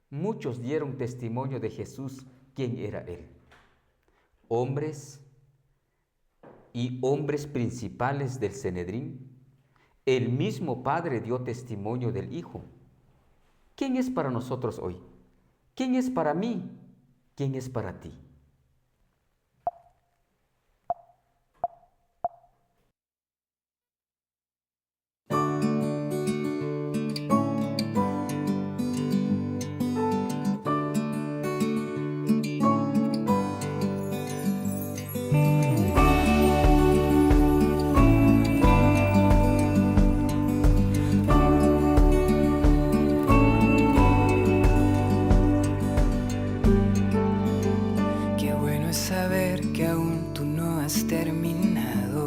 muchos dieron testimonio de Jesús, quién era Él. Hombres y hombres principales del Sanedrín, el mismo Padre dio testimonio del Hijo. ¿Quién es para nosotros hoy? ¿Quién es para mí? ¿Quién es para ti? Qué bueno es saber que aún tú no has terminado.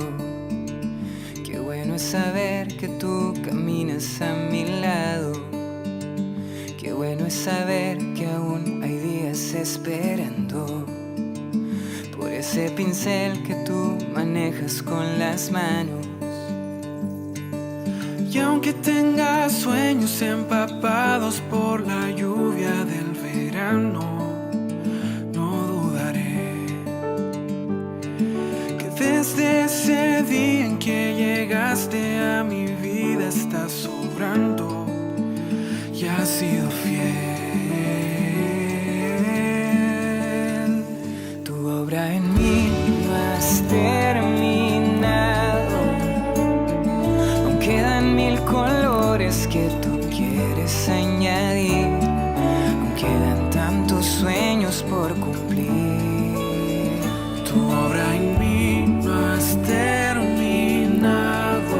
Qué bueno es saber que tú caminas a mi lado. Qué bueno es saber que aún hay días esperando por ese pincel que tú manejas con las manos. Y aunque tengas sueños empapados por la lluvia del verano, no dudaré que desde ese día en que llegaste a mi vida estás sobrando y has sido fiel. Tu obra en mí no has terminado. Aún quedan mil colores que tú quieres añadir. Aún quedan tantos sueños por cumplir. Tu obra en mí no has terminado.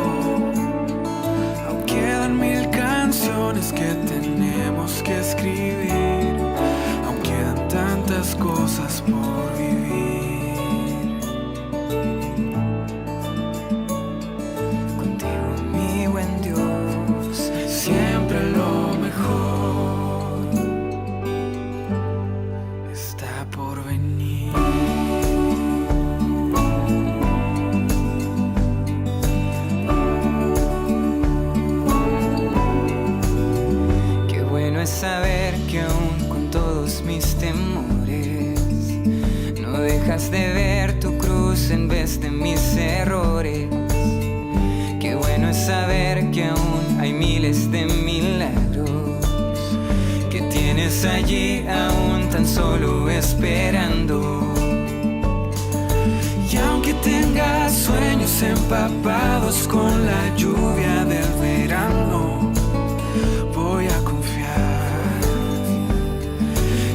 Aún quedan mil canciones que tenemos que escribir. Aún quedan tantas cosas por vivir. Contigo, mi buen Dios, Siempre lo mejor está por venir. qué bueno es saber que aún con todos mis temores no dejas de ver tu cruz en vez de mis errores. Qué bueno es saber que aún hay miles de milagros que tienes allí aún tan solo esperando. Y aunque tengas sueños empapados con la lluvia del verano, voy a confiar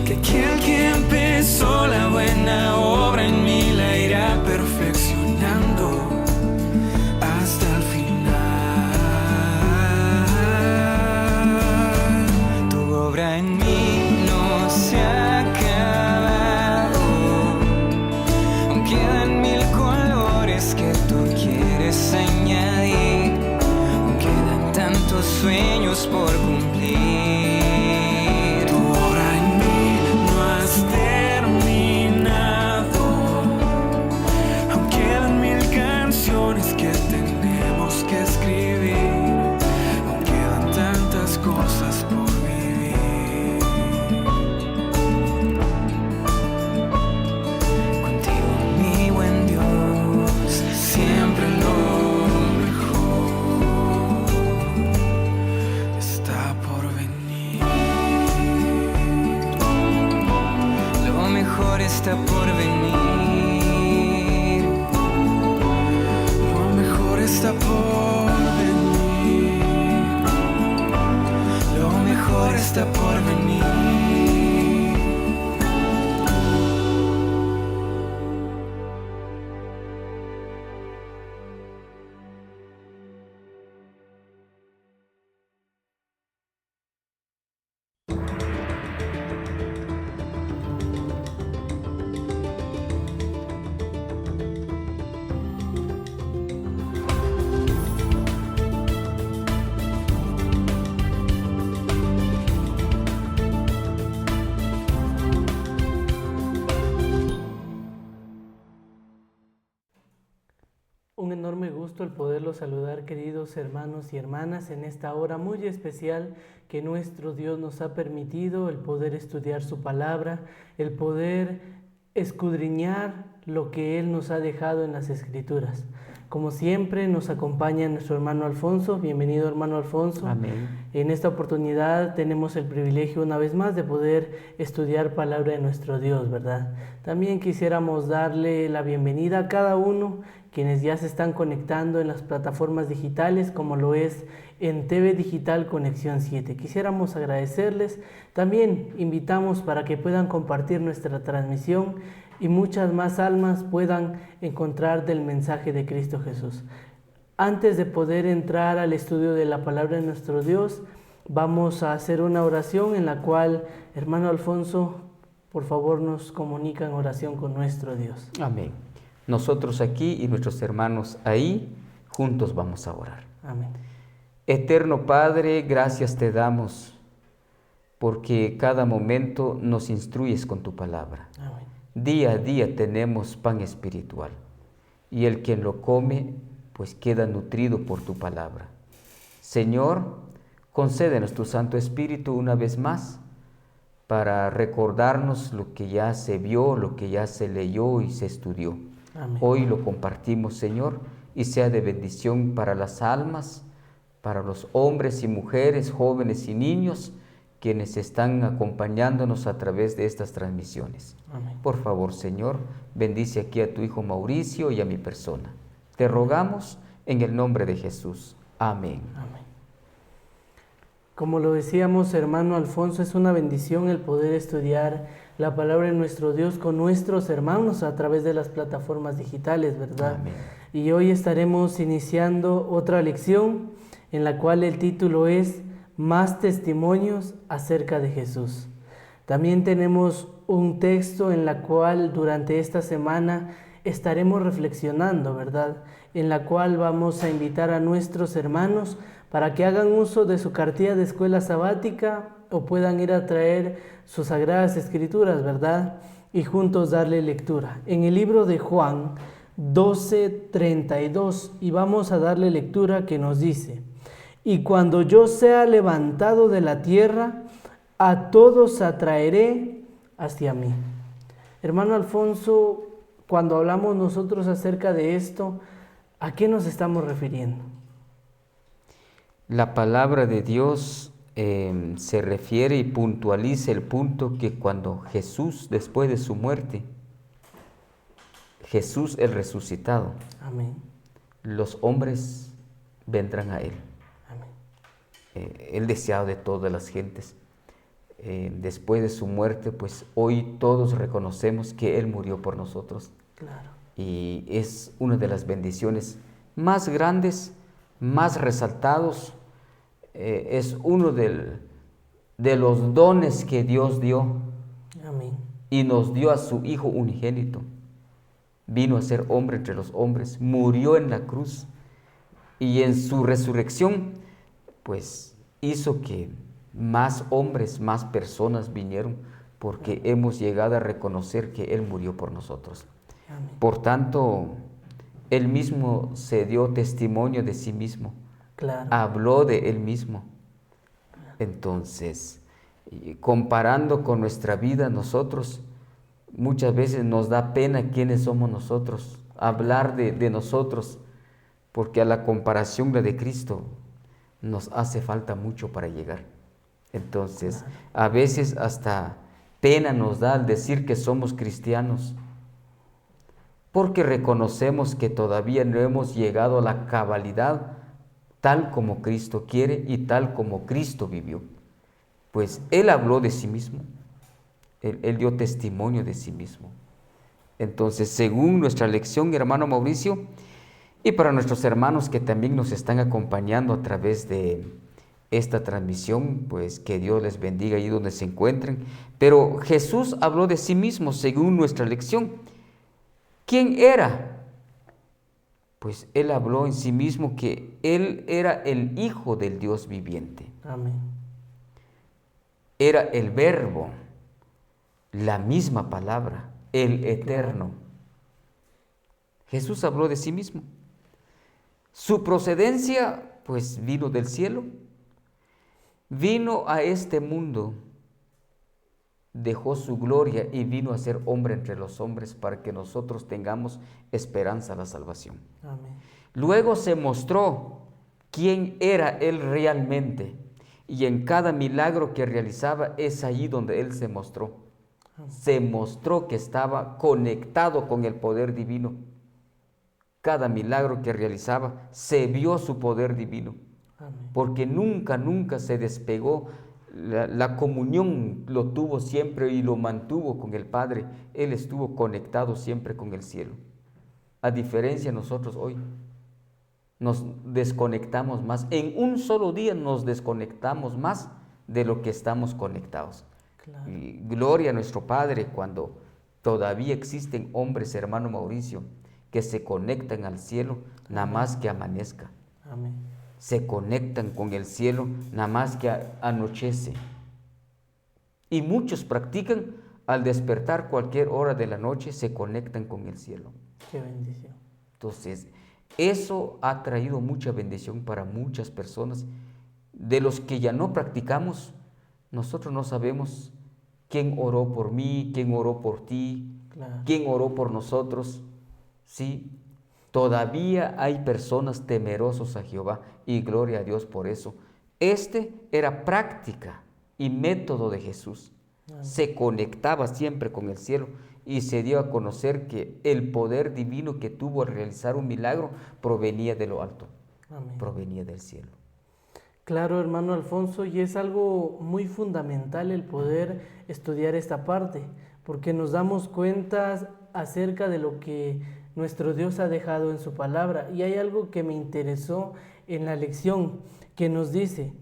que aquel que empezó la buena obra en mí la irá perfeccionando hasta el final. Tu obra en mí no se ha acabado. Aún quedan mil colores que tú quieres añadir. Aún quedan tantos sueños por cumplir. Tu obra en mí no has terminado. Aún quedan mil canciones que tenemos que escribir. Aún quedan tantas cosas por vivir. Contigo, mi buen Dios, Siempre lo mejor está por venir. lo mejor está por venir. Lo mejor está por venir. Lo mejor está por venir. un enorme gusto el poderlos saludar, queridos hermanos y hermanas, en esta hora muy especial que nuestro Dios nos ha permitido el poder estudiar su palabra, el poder escudriñar lo que Él nos ha dejado en las Escrituras. Como siempre nos acompaña nuestro hermano Alfonso. Bienvenido, hermano Alfonso. Amén. En esta oportunidad tenemos el privilegio una vez más de poder estudiar palabra de nuestro Dios, ¿verdad? También quisiéramos darle la bienvenida a cada uno quienes ya se están conectando en las plataformas digitales, como lo es en TV Digital Conexión 7. Quisiéramos agradecerles. También invitamos para que puedan compartir nuestra transmisión y muchas más almas puedan encontrar del mensaje de Cristo Jesús. Antes de poder entrar al estudio de la palabra de nuestro Dios, vamos a hacer una oración en la cual, hermano Alfonso, por favor nos comunica en oración con nuestro Dios. Amén. Nosotros aquí y nuestros hermanos ahí, juntos vamos a orar. Amén. Eterno Padre, gracias te damos porque cada momento nos instruyes con tu palabra. Amén. Día a día tenemos pan espiritual y el quien lo come pues queda nutrido por tu palabra. Señor, concédenos tu Santo Espíritu una vez más para recordarnos lo que ya se vio, lo que ya se leyó y se estudió. Amén. Hoy lo compartimos, Señor, y sea de bendición para las almas, para los hombres y mujeres, jóvenes y niños, quienes están acompañándonos a través de estas transmisiones. Amén. Por favor, Señor, bendice aquí a tu hijo Mauricio y a mi persona. Te rogamos en el nombre de Jesús. Amén. Amén. Como lo decíamos, hermano Alfonso, es una bendición el poder estudiar la palabra de nuestro Dios con nuestros hermanos a través de las plataformas digitales, ¿verdad? Amén. Y hoy estaremos iniciando otra lección en la cual el título es Más testimonios acerca de Jesús. También tenemos un texto en la cual durante esta semana estaremos reflexionando, ¿verdad? En la cual vamos a invitar a nuestros hermanos para que hagan uso de su cartilla de escuela sabática o puedan ir a traer sus sagradas escrituras, ¿verdad? Y juntos darle lectura. En el libro de Juan 12:32, y vamos a darle lectura que nos dice: y cuando yo sea levantado de la tierra, a todos atraeré hacia mí. Hermano Alfonso, cuando hablamos nosotros acerca de esto, ¿a qué nos estamos refiriendo? La palabra de Dios se refiere y puntualiza el punto que cuando Jesús, después de su muerte, Jesús el resucitado, Amén. los hombres vendrán a Él. El deseado de todas las gentes. Después de su muerte, pues hoy todos reconocemos que Él murió por nosotros. Claro. Y es una de las bendiciones más grandes, más resaltados. Es uno de los dones que Dios dio. Amén. Y nos dio a su Hijo unigénito. Vino a ser hombre entre los hombres, murió en la cruz y en su resurrección pues hizo que más hombres, más personas vinieron porque hemos llegado a reconocer que Él murió por nosotros. Amén. Por tanto, Él mismo se dio testimonio de sí mismo, Claro. habló de Él mismo. Entonces, comparando con nuestra vida, nosotros muchas veces nos da pena quiénes somos nosotros, hablar de nosotros, porque a la comparación de Cristo nos hace falta mucho para llegar. Entonces, a veces hasta pena nos da al decir que somos cristianos, porque reconocemos que todavía no hemos llegado a la cabalidad tal como Cristo quiere y tal como Cristo vivió. Pues Él habló de sí mismo, Él dio testimonio de sí mismo. Entonces, según nuestra lección, hermano Mauricio, y para nuestros hermanos que también nos están acompañando a través de esta transmisión, pues que Dios les bendiga allí donde se encuentren. Pero Jesús habló de sí mismo según nuestra lección. ¿Quién era? Pues Él habló en sí mismo que Él era el Hijo del Dios viviente. Amén. Era el Verbo, la misma palabra, el Eterno. Jesús habló de sí mismo. Su procedencia, pues, vino del cielo, vino a este mundo, dejó su gloria y vino a ser hombre entre los hombres para que nosotros tengamos esperanza a la salvación. Amén. Luego se mostró quién era Él realmente, y en cada milagro que realizaba es allí donde Él se mostró. Se mostró que estaba conectado con el poder divino. Cada milagro que realizaba se vio su poder divino. Amén. Porque nunca se despegó. La comunión lo tuvo siempre y lo mantuvo con el Padre. Él estuvo conectado siempre con el cielo. A diferencia de nosotros hoy, nos desconectamos más. En un solo día nos desconectamos más de lo que estamos conectados. Claro. Y gloria a nuestro Padre cuando todavía existen hombres, hermano Mauricio, que se conectan al cielo nada más que amanezca. Amén. Se conectan con el cielo nada más que anochece. Y muchos practican al despertar cualquier hora de la noche, se conectan con el cielo. Qué bendición. Entonces, eso ha traído mucha bendición para muchas personas. De los que ya no practicamos, nosotros no sabemos quién oró por mí, quién oró por ti, Claro. quién oró por nosotros. Sí, todavía hay personas temerosos a Jehová y gloria a Dios por eso. Este era práctica y método de Jesús. Amén. Se conectaba siempre con el cielo y se dio a conocer que el poder divino que tuvo al realizar un milagro provenía de lo alto, Amén. provenía del cielo. Claro, hermano Alfonso, y es algo muy fundamental el poder estudiar esta parte, porque nos damos cuenta acerca de lo que nuestro Dios ha dejado en su palabra. Y hay algo que me interesó en la lección, que nos dice,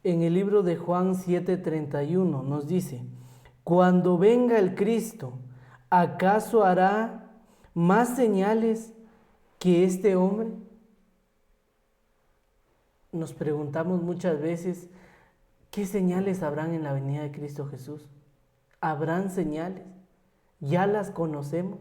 en el libro de Juan 7:31, nos dice, cuando venga el Cristo, ¿acaso hará más señales que este hombre? Nos preguntamos muchas veces, ¿qué señales habrán en la venida de Cristo Jesús? ¿Habrán señales? ¿Ya las conocemos?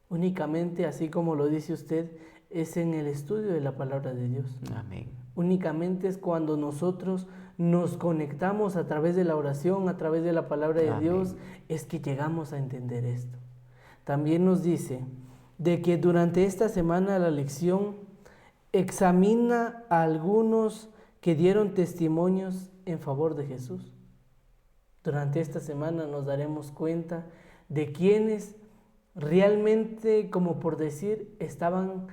Únicamente, así como lo dice usted, es en el estudio de la palabra de Dios. Amén. Únicamente es cuando nosotros nos conectamos a través de la oración, a través de la palabra de Amén. Dios, es que llegamos a entender esto. También nos dice de que durante esta semana la lección examina a algunos que dieron testimonios en favor de Jesús. Durante esta semana nos daremos cuenta de quienes realmente, como por decir, estaban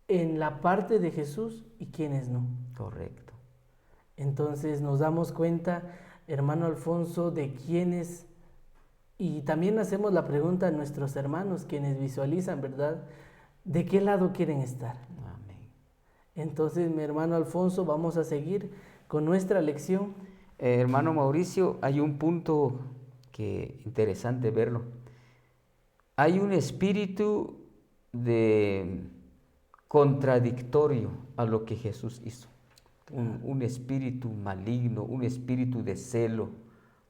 en la parte de Jesús y quienes no. Correcto. Entonces nos damos cuenta, hermano Alfonso, de quienes, y también hacemos la pregunta a nuestros hermanos, quienes visualizan, ¿verdad? ¿De qué lado quieren estar? Amén. Entonces, mi hermano Alfonso, vamos a seguir con nuestra lección. Hermano Mauricio, hay un punto que interesante verlo. Hay un espíritu de contradictorio a lo que Jesús hizo. Un espíritu maligno, un espíritu de celo,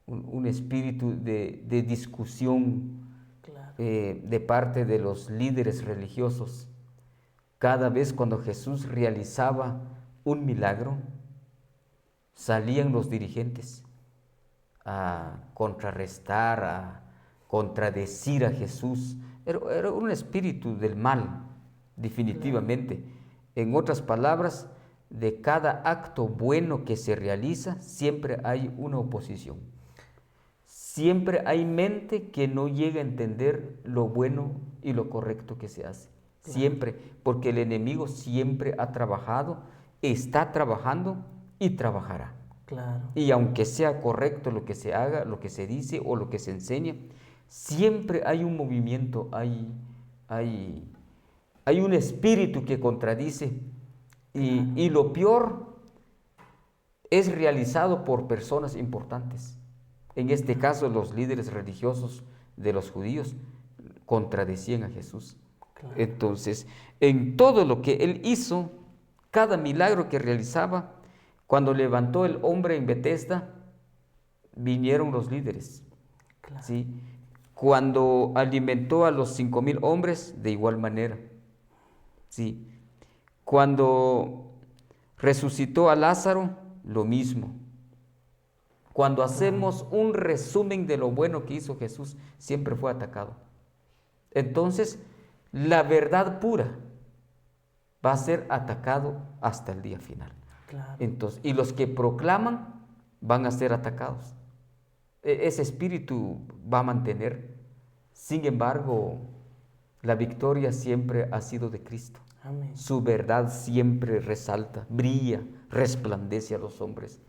un espíritu de discusión Claro. de parte de los líderes religiosos. Cada vez cuando Jesús realizaba un milagro, salían los dirigentes a contrarrestar, a contradecir a Jesús. Era un espíritu del mal, definitivamente. En otras palabras, de cada acto bueno que se realiza, siempre hay una oposición. Siempre hay mente que no llega a entender lo bueno y lo correcto que se hace. Siempre, porque el enemigo siempre ha trabajado, está trabajando y trabajará. Claro. Y aunque sea correcto lo que se haga, lo que se dice o lo que se enseña, siempre hay un movimiento, hay un espíritu que contradice. Y lo peor es realizado por personas importantes. En este caso, los líderes religiosos de los judíos contradecían a Jesús. Claro. Entonces, en todo lo que él hizo, cada milagro que realizaba, cuando levantó el hombre en Betesda, vinieron los líderes. Claro. ¿Sí? Cuando alimentó a los 5,000 hombres, de igual manera. ¿Sí? Cuando resucitó a Lázaro, lo mismo. Cuando hacemos un resumen de lo bueno que hizo Jesús, siempre fue atacado. Entonces, la verdad pura va a ser atacado hasta el día final. Claro. Entonces, y los que proclaman van a ser atacados. Ese espíritu va a mantener. Sin embargo, la victoria siempre ha sido de Cristo. Amén. Su verdad siempre resalta, brilla, resplandece a los hombres.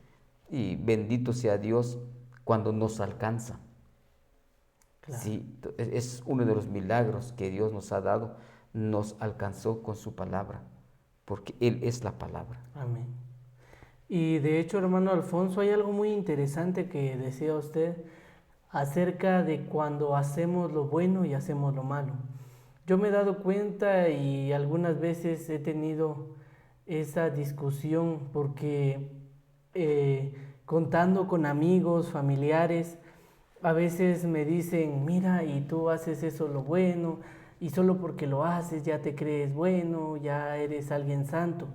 Y bendito sea Dios cuando nos alcanza. Claro. Sí, es uno de los milagros que Dios nos ha dado. Nos alcanzó con su palabra, porque Él es la palabra. Amén. Y de hecho, hermano Alfonso, hay algo muy interesante que decía usted acerca de cuando hacemos lo bueno y hacemos lo malo. Yo me he dado cuenta y algunas veces he tenido esa discusión porque contando con amigos, familiares, a veces me dicen, mira, y tú haces eso lo bueno, y solo porque lo haces ya te crees bueno, ya eres alguien santo.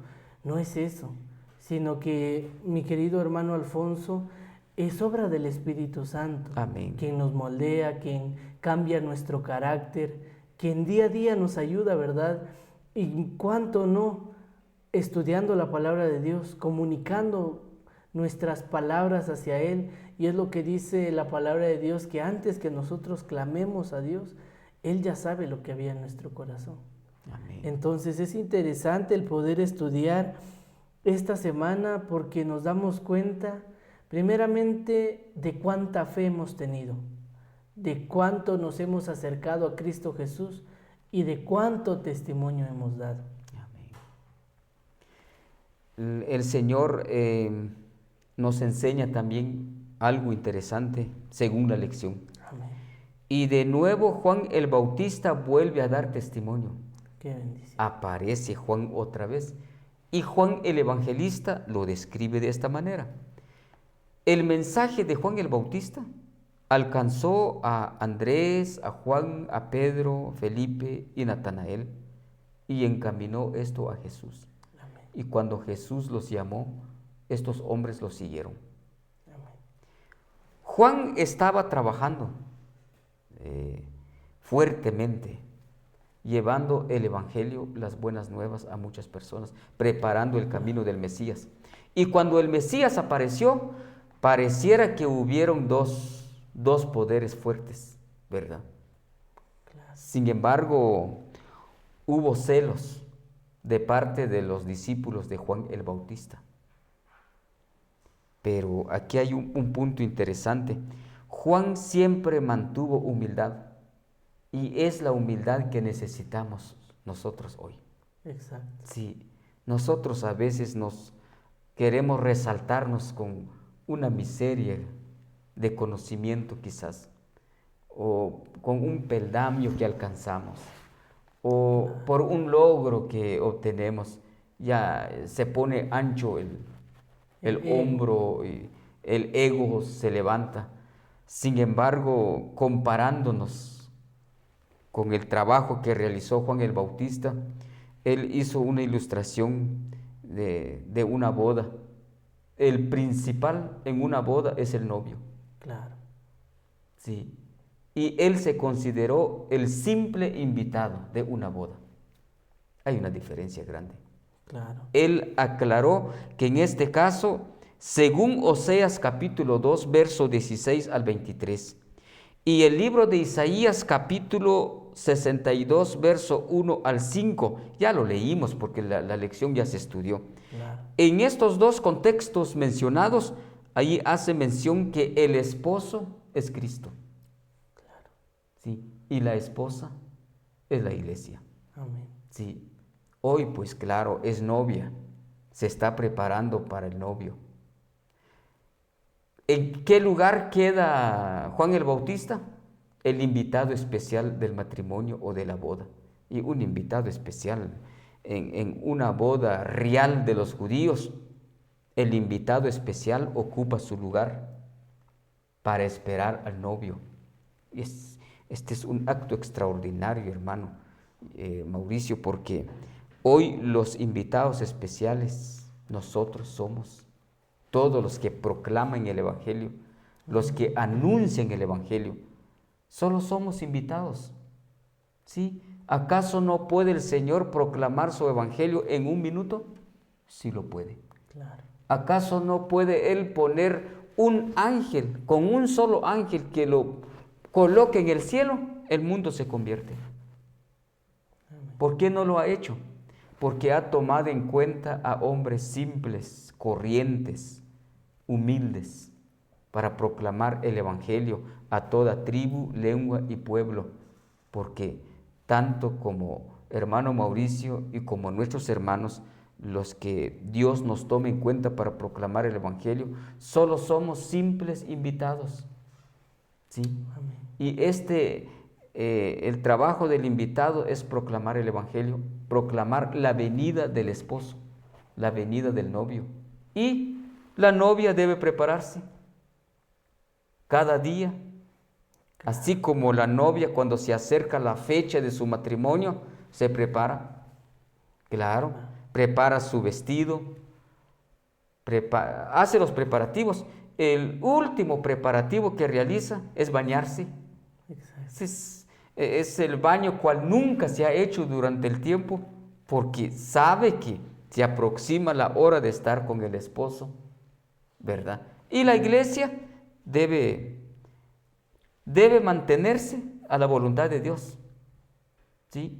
No es eso, sino que mi querido hermano Alfonso, es obra del Espíritu Santo. Amén. Quien nos moldea, quien cambia nuestro carácter, quien día a día nos ayuda, ¿verdad? Y cuánto no, estudiando la palabra de Dios, comunicando nuestras palabras hacia Él. Y es lo que dice la palabra de Dios, que antes que nosotros clamemos a Dios, Él ya sabe lo que había en nuestro corazón. Amén. Entonces es interesante el poder estudiar esta semana porque nos damos cuenta primeramente de cuánta fe hemos tenido, de cuánto nos hemos acercado a Cristo Jesús y de cuánto testimonio hemos dado. Amén. El Señor nos enseña también algo interesante según la lección. Amén. Y de nuevo Juan el Bautista vuelve a dar testimonio. Qué bendición. Aparece Juan otra vez. Y Juan el Evangelista lo describe de esta manera. El mensaje de Juan el Bautista alcanzó a Andrés, a Juan, a Pedro, Felipe y Natanael y encaminó esto a Jesús. Amén. Y cuando Jesús los llamó, estos hombres los siguieron. Amén. Juan estaba trabajando fuertemente, llevando el Evangelio, las buenas nuevas a muchas personas, preparando el camino del Mesías. Y cuando el Mesías apareció, pareciera que hubieron dos poderes fuertes, ¿verdad? Claro. Sin embargo, hubo celos de parte de los discípulos de Juan el Bautista. Pero aquí hay un punto interesante. Juan siempre mantuvo humildad y es la humildad que necesitamos nosotros hoy. Exacto. Sí, nosotros a veces nos queremos resaltarnos con una miseria de conocimiento quizás, o con un peldaño que alcanzamos, o por un logro que obtenemos, ya se pone ancho el hombro y el ego se levanta. Sin embargo, comparándonos con el trabajo que realizó Juan el Bautista, él hizo una ilustración de una boda. El principal en una boda es el novio. Claro. Sí. Y él se consideró el simple invitado de una boda. Hay una diferencia grande. Claro. Él aclaró que en este caso, según Oseas capítulo 2, verso 16 al 23, y el libro de Isaías capítulo 62, verso 1 al 5, ya lo leímos porque la lección ya se estudió. Claro. En estos dos contextos mencionados, ahí hace mención que el esposo es Cristo. Claro. Sí, y la esposa es la iglesia. Amén. Sí, hoy pues claro, es novia, se está preparando para el novio. ¿En qué lugar queda Juan el Bautista? El invitado especial del matrimonio o de la boda. Y un invitado especial en una boda real de los judíos, el invitado especial ocupa su lugar para esperar al novio. Este es un acto extraordinario, hermano Mauricio, porque Hoy los invitados especiales, nosotros somos todos los que proclaman el Evangelio, los que anuncian el Evangelio. Solo somos invitados, ¿sí? ¿Acaso no puede el Señor proclamar su Evangelio en un minuto? Sí lo puede. Claro. ¿Acaso no puede Él poner un ángel, con un solo ángel que lo coloque en el cielo? El mundo se convierte. ¿Por qué no lo ha hecho? Porque ha tomado en cuenta a hombres simples, corrientes, humildes, para proclamar el Evangelio a toda tribu, lengua y pueblo. Porque tanto como hermano Mauricio y como nuestros hermanos, los que Dios nos tome en cuenta para proclamar el Evangelio, solo somos simples invitados, ¿sí? Amén. Y el trabajo del invitado es proclamar el Evangelio, proclamar la venida del esposo, la venida del novio. Y la novia debe prepararse cada día, así como la novia cuando se acerca la fecha de su matrimonio, se prepara, claro, prepara su vestido, hace los preparativos. El último preparativo que realiza es bañarse. Es el baño cual nunca se ha hecho durante el tiempo, porque sabe que se aproxima la hora de estar con el esposo, ¿verdad? Y la iglesia debe mantenerse a la voluntad de Dios, ¿sí?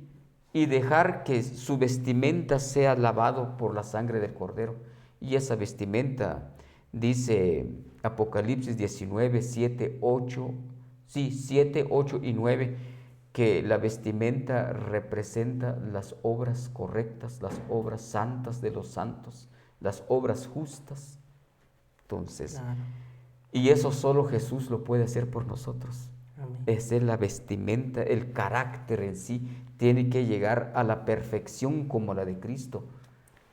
Y dejar que su vestimenta sea lavado por la sangre del Cordero. Y esa vestimenta, dice Apocalipsis 19, 7, 8, y 9, que la vestimenta representa las obras correctas, las obras santas de los santos, las obras justas. Entonces, Claro. y eso solo Jesús lo puede hacer por nosotros. Amén. Esa es la vestimenta, el carácter en sí tiene que llegar a la perfección como la de Cristo.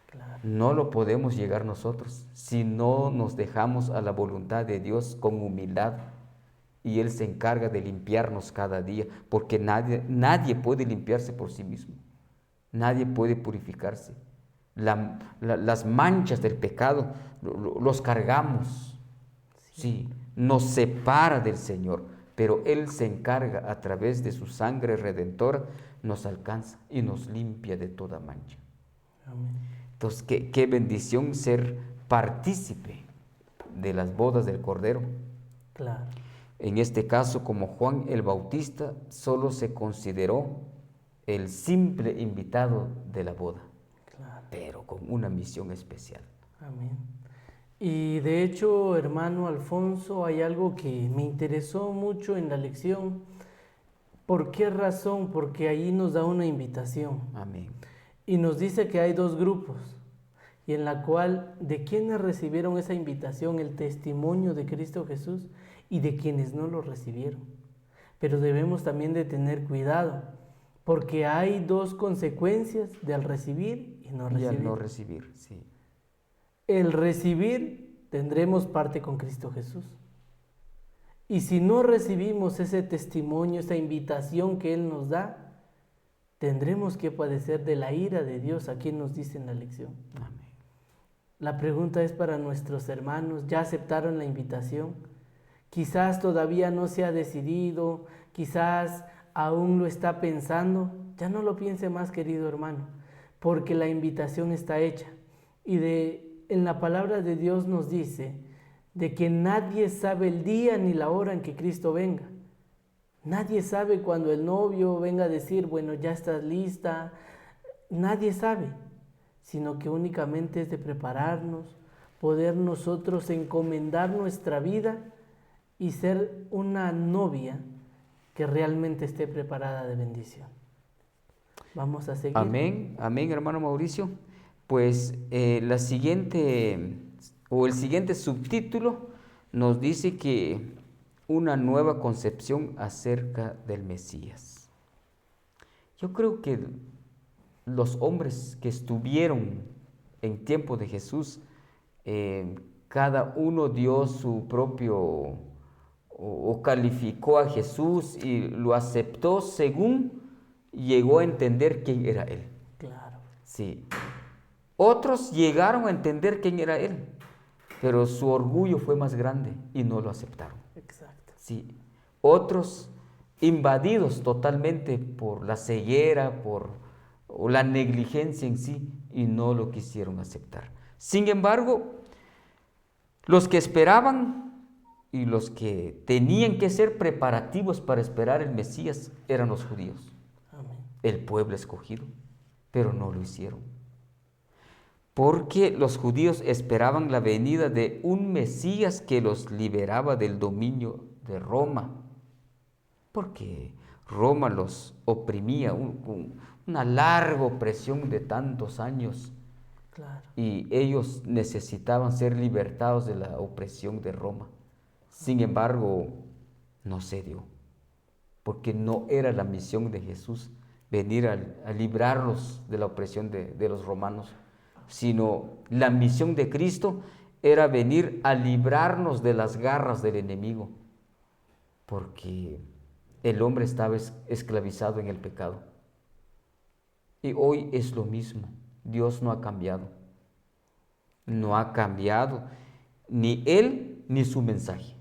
Claro. No lo podemos llegar nosotros si no nos dejamos a la voluntad de Dios con humildad, y Él se encarga de limpiarnos cada día, porque nadie puede limpiarse por sí mismo, nadie puede purificarse. Las manchas del pecado los cargamos, sí, nos separa del Señor, pero Él se encarga a través de su sangre redentora, nos alcanza y nos limpia de toda mancha. Amén. Entonces, qué bendición ser partícipe de las bodas del Cordero. Claro. En este caso, como Juan el Bautista, solo se consideró el simple invitado de la boda, Claro. pero con una misión especial. Amén. Y de hecho, hermano Alfonso, hay algo que me interesó mucho en la lección. ¿Por qué razón? Porque ahí nos da una invitación. Amén. Y nos dice que hay dos grupos, y en la cual de quienes recibieron esa invitación, el testimonio de Cristo Jesús, y de quienes no lo recibieron. Pero debemos también de tener cuidado, porque hay dos consecuencias de al recibir y no Y recibir. al no recibir, sí. El recibir, tendremos parte con Cristo Jesús. Y si no recibimos ese testimonio, esa invitación que Él nos da, tendremos que padecer de la ira de Dios, a quien nos dice en la lección. Amén. La pregunta es para nuestros hermanos: ¿ya aceptaron la invitación? Quizás todavía no se ha decidido, quizás aún lo está pensando. Ya no lo piense más, querido hermano, porque la invitación está hecha. Y en la palabra de Dios nos dice de que nadie sabe el día ni la hora en que Cristo venga. Nadie sabe cuando el novio venga a decir, bueno, ya estás lista. Nadie sabe, sino que únicamente es de prepararnos, poder nosotros encomendar nuestra vida y ser una novia que realmente esté preparada de bendición. Vamos a seguir. Amén, amén, hermano Mauricio. Pues el siguiente subtítulo nos dice que una nueva concepción acerca del Mesías. Yo creo que los hombres que estuvieron en tiempo de Jesús, cada uno dio su propio, o calificó a Jesús y lo aceptó según llegó a entender quién era Él. Claro. Sí. Otros llegaron a entender quién era Él, pero su orgullo fue más grande y no lo aceptaron. Exacto. Sí. Otros, invadidos totalmente por la ceguera, o la negligencia en sí, y no lo quisieron aceptar. Sin embargo, los que esperaban y los que tenían que ser preparativos para esperar el Mesías eran los judíos, Amén. el pueblo escogido, pero no lo hicieron. Porque los judíos esperaban la venida de un Mesías que los liberaba del dominio de Roma, porque Roma los oprimía, una larga opresión de tantos años, Claro. y ellos necesitaban ser libertados de la opresión de Roma. Sin embargo, no se dio, porque no era la misión de Jesús venir a librarlos de la opresión de los romanos, sino la misión de Cristo era venir a librarnos de las garras del enemigo, porque el hombre estaba esclavizado en el pecado. Y hoy es lo mismo. Dios no ha cambiado. No ha cambiado ni Él ni su mensaje.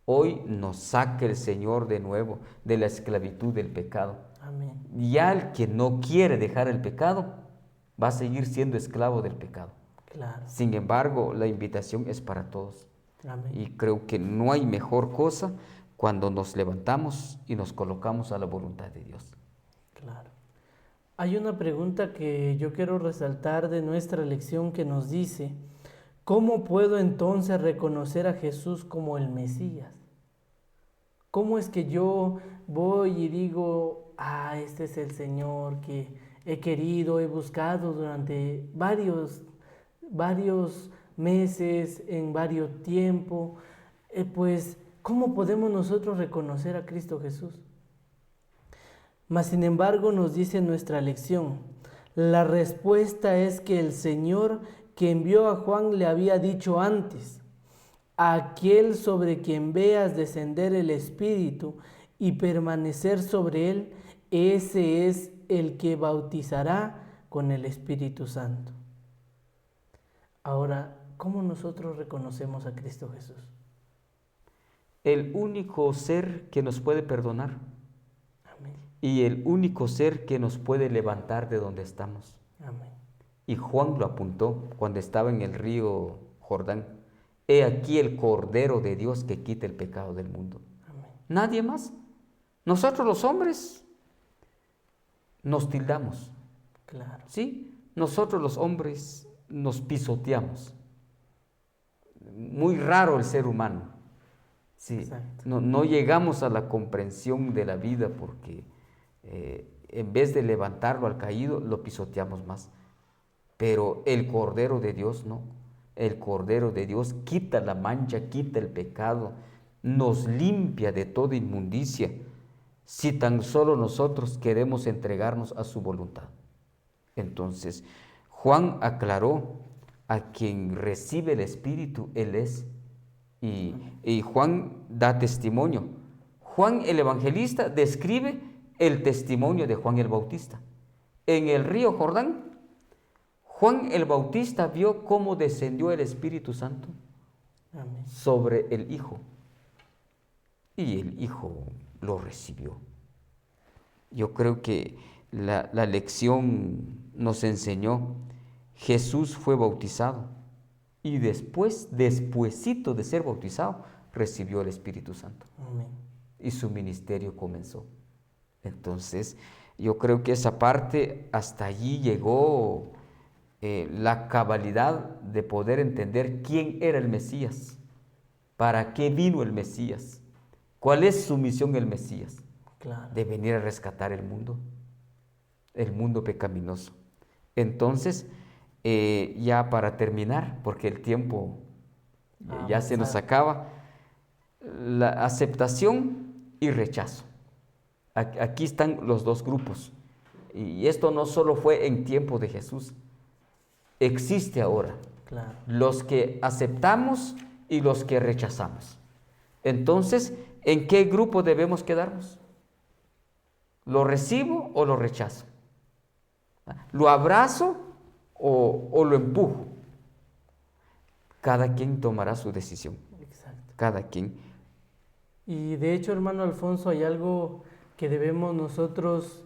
Hoy nos saca el Señor de nuevo de la esclavitud del pecado. Amén. Ya el que no quiere dejar el pecado va a seguir siendo esclavo del pecado. Claro. Sin embargo, la invitación es para todos. Amén. Y creo que no hay mejor cosa cuando nos levantamos y nos colocamos a la voluntad de Dios. Claro. Hay una pregunta que yo quiero resaltar de nuestra lección que nos dice, ¿cómo puedo entonces reconocer a Jesús como el Mesías? ¿Cómo es que yo voy y digo, este es el Señor que he querido, he buscado durante varios meses, en varios tiempos? Pues, ¿cómo podemos nosotros reconocer a Cristo Jesús? Mas, sin embargo, nos dice nuestra lección, la respuesta es que el Señor que envió a Juan le había dicho antes, aquel sobre quien veas descender el Espíritu y permanecer sobre él, ese es el que bautizará con el Espíritu Santo. Ahora, ¿cómo nosotros reconocemos a Cristo Jesús? El único ser que nos puede perdonar. Amén. Y el único ser que nos puede levantar de donde estamos. Amén. Y Juan lo apuntó cuando estaba en el río Jordán. He aquí el Cordero de Dios que quita el pecado del mundo. Amén. Nadie más. Nosotros los hombres nos tildamos. Claro. ¿Sí? Nosotros los hombres nos pisoteamos. Muy raro el ser humano. Sí. Exacto. No llegamos a la comprensión de la vida porque en vez de levantarlo al caído, lo pisoteamos más. Pero el Cordero de Dios no. El Cordero de Dios quita la mancha, quita el pecado, nos limpia de toda inmundicia, si tan solo nosotros queremos entregarnos a su voluntad. Entonces, Juan aclaró, a quien recibe el Espíritu, Él es. Y Juan da testimonio. Juan el Evangelista describe el testimonio de Juan el Bautista. En el río Jordán, Juan el Bautista vio cómo descendió el Espíritu Santo Amén. sobre el Hijo. Y el Hijo lo recibió. Yo creo que la lección nos enseñó, Jesús fue bautizado y despuésito de ser bautizado, recibió el Espíritu Santo. Amén. Y su ministerio comenzó. Entonces, yo creo que esa parte, hasta allí llegó la cabalidad de poder entender quién era el Mesías, para qué vino el Mesías, cuál es su misión el Mesías, Claro. de venir a rescatar el mundo pecaminoso. Entonces, ya para terminar, porque el tiempo ya se nos acaba, la aceptación y rechazo. Aquí están los dos grupos. Y esto no solo fue en tiempo de Jesús, existe ahora. Claro. Los que aceptamos y los que rechazamos. Entonces, ¿en qué grupo debemos quedarnos? ¿Lo recibo o lo rechazo? ¿Lo abrazo o lo empujo? Cada quien tomará su decisión. Exacto. Cada quien. Y de hecho, hermano Alfonso, hay algo que debemos nosotros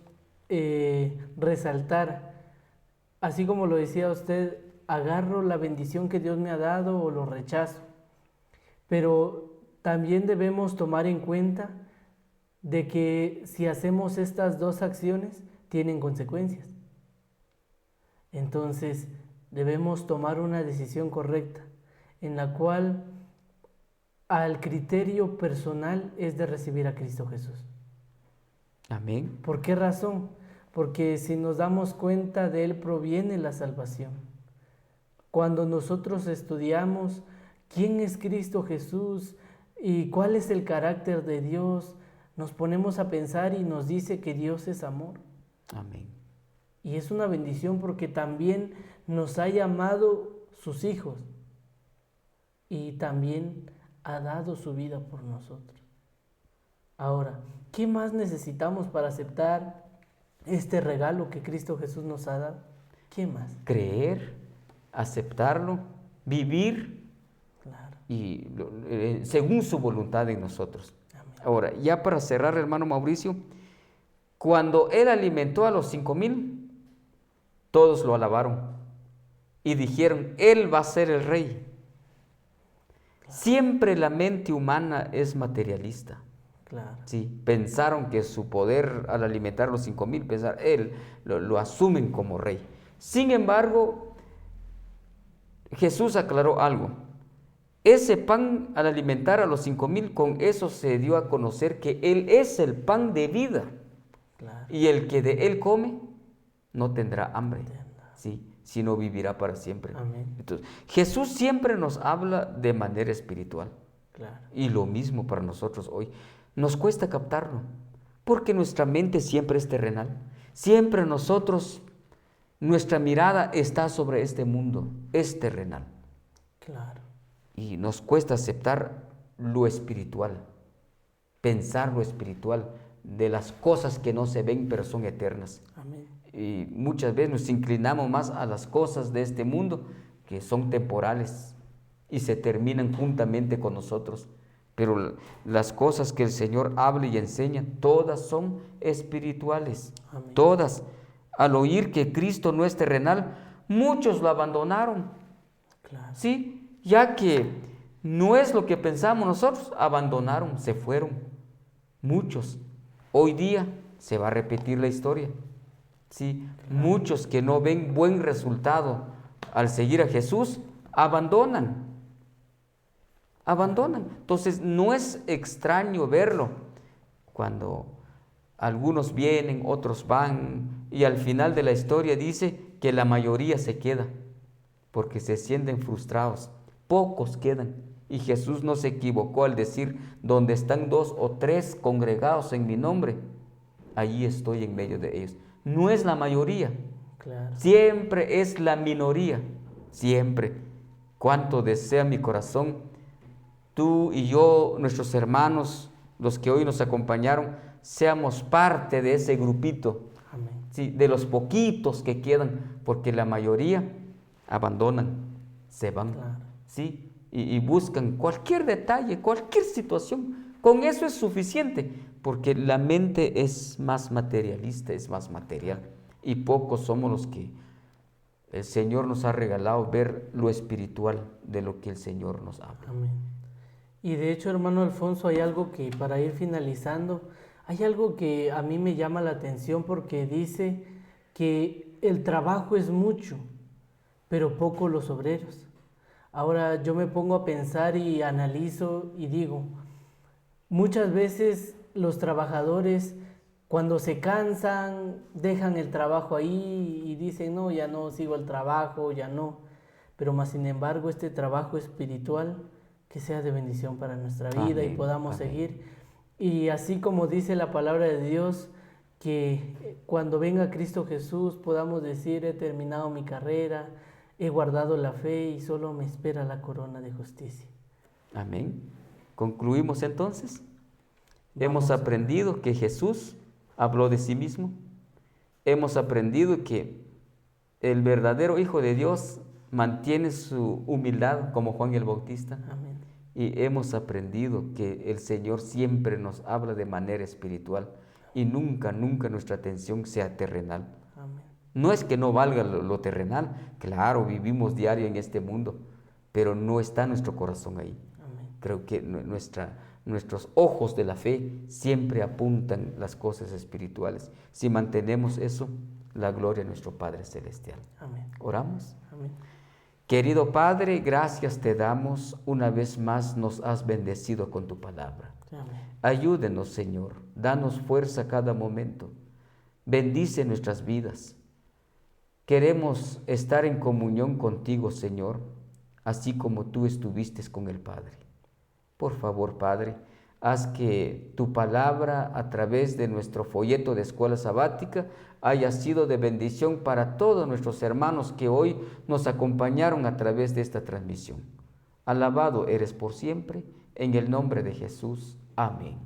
resaltar. Así como lo decía usted, agarro la bendición que Dios me ha dado o lo rechazo. Pero también debemos tomar en cuenta de que si hacemos estas dos acciones, tienen consecuencias. Entonces, debemos tomar una decisión correcta, en la cual al criterio personal es de recibir a Cristo Jesús. Amén. ¿Por qué razón? Porque si nos damos cuenta, de Él proviene la salvación. Cuando nosotros estudiamos quién es Cristo Jesús y cuál es el carácter de Dios, nos ponemos a pensar y nos dice que Dios es amor. Amén. Y es una bendición porque también nos ha llamado sus hijos y también ha dado su vida por nosotros. Ahora, ¿qué más necesitamos para aceptar este regalo que Cristo Jesús nos ha dado? ¿Qué más? Creer, aceptarlo, vivir, Claro. y según su voluntad en nosotros. Amén. Ahora, ya para cerrar, hermano Mauricio, cuando Él alimentó a los 5,000, todos lo alabaron y dijeron, Él va a ser el rey. Siempre la mente humana es materialista. Claro. Sí, pensaron que su poder al alimentar a los 5,000, Él lo asumen como rey. Sin embargo, Jesús aclaró algo. Ese pan, al alimentar a los 5,000, con eso se dio a conocer que Él es el pan de vida. Claro. Y el que de Él come no tendrá hambre, sí, sino vivirá para siempre. Amén. Entonces, Jesús siempre nos habla de manera espiritual. Claro. Y lo mismo para nosotros hoy. Nos cuesta captarlo, porque nuestra mente siempre es terrenal. Siempre nosotros, nuestra mirada está sobre este mundo, es terrenal. Claro. Y nos cuesta aceptar lo espiritual, pensar lo espiritual, de las cosas que no se ven pero son eternas. Amén. Y muchas veces nos inclinamos más a las cosas de este mundo que son temporales y se terminan juntamente con nosotros. Pero las cosas que el Señor habla y enseña, todas son espirituales. Amén. Todas. Al oír que Cristo no es terrenal, muchos lo abandonaron. Claro. Sí, ya que no es lo que pensamos nosotros, abandonaron, se fueron. Muchos. Hoy día se va a repetir la historia. Sí, muchos que no ven buen resultado al seguir a Jesús, abandonan. Entonces no es extraño verlo cuando algunos vienen, otros van, y al final de la historia dice que la mayoría se queda porque se sienten frustrados. Pocos quedan. Y Jesús no se equivocó al decir, donde están 2 o 3 congregados en mi nombre, allí estoy en medio de ellos. No es la mayoría, Claro. siempre es la minoría, siempre. Cuánto desea mi corazón, tú y yo, nuestros hermanos, los que hoy nos acompañaron, seamos parte de ese grupito, Amén. sí, de los poquitos que quedan, porque la mayoría abandonan, se van, Claro. sí, y buscan cualquier detalle, cualquier situación. Con eso es suficiente, porque la mente es más materialista, es más material, y pocos somos los que el Señor nos ha regalado ver lo espiritual de lo que el Señor nos habla. Amén. Y de hecho, hermano Alfonso, hay algo que, para ir finalizando, hay algo que a mí me llama la atención, porque dice que el trabajo es mucho, pero poco los obreros. Ahora yo me pongo a pensar y analizo y digo, muchas veces los trabajadores, cuando se cansan, dejan el trabajo ahí y dicen, no, ya no sigo el trabajo, ya no. Pero más sin embargo, este trabajo espiritual, que sea de bendición para nuestra vida. Amén. Y podamos Amén. Seguir. Y así como dice la palabra de Dios, que cuando venga Cristo Jesús podamos decir, he terminado mi carrera, he guardado la fe y solo me espera la corona de justicia. Amén. ¿Concluimos entonces? Hemos aprendido que Jesús habló de sí mismo. Hemos aprendido que El verdadero Hijo de Dios mantiene su humildad como Juan el Bautista. Amén. Y hemos aprendido que el Señor siempre nos habla de manera espiritual y nunca nuestra atención sea terrenal. Amén. No es que no valga lo terrenal, claro, vivimos diario en este mundo, pero no está nuestro corazón ahí. Amén. Creo que nuestros ojos de la fe siempre apuntan las cosas espirituales. Si mantenemos eso, la gloria de nuestro Padre Celestial. Amén. ¿Oramos? Amén. Querido Padre, gracias te damos, una vez más nos has bendecido con tu palabra. Amén. Ayúdenos, Señor, danos fuerza a cada momento, bendice nuestras vidas. Queremos estar en comunión contigo, Señor, así como tú estuviste con el Padre. Por favor, Padre, haz que tu palabra a través de nuestro folleto de escuela sabática haya sido de bendición para todos nuestros hermanos que hoy nos acompañaron a través de esta transmisión. Alabado eres por siempre, en el nombre de Jesús. Amén.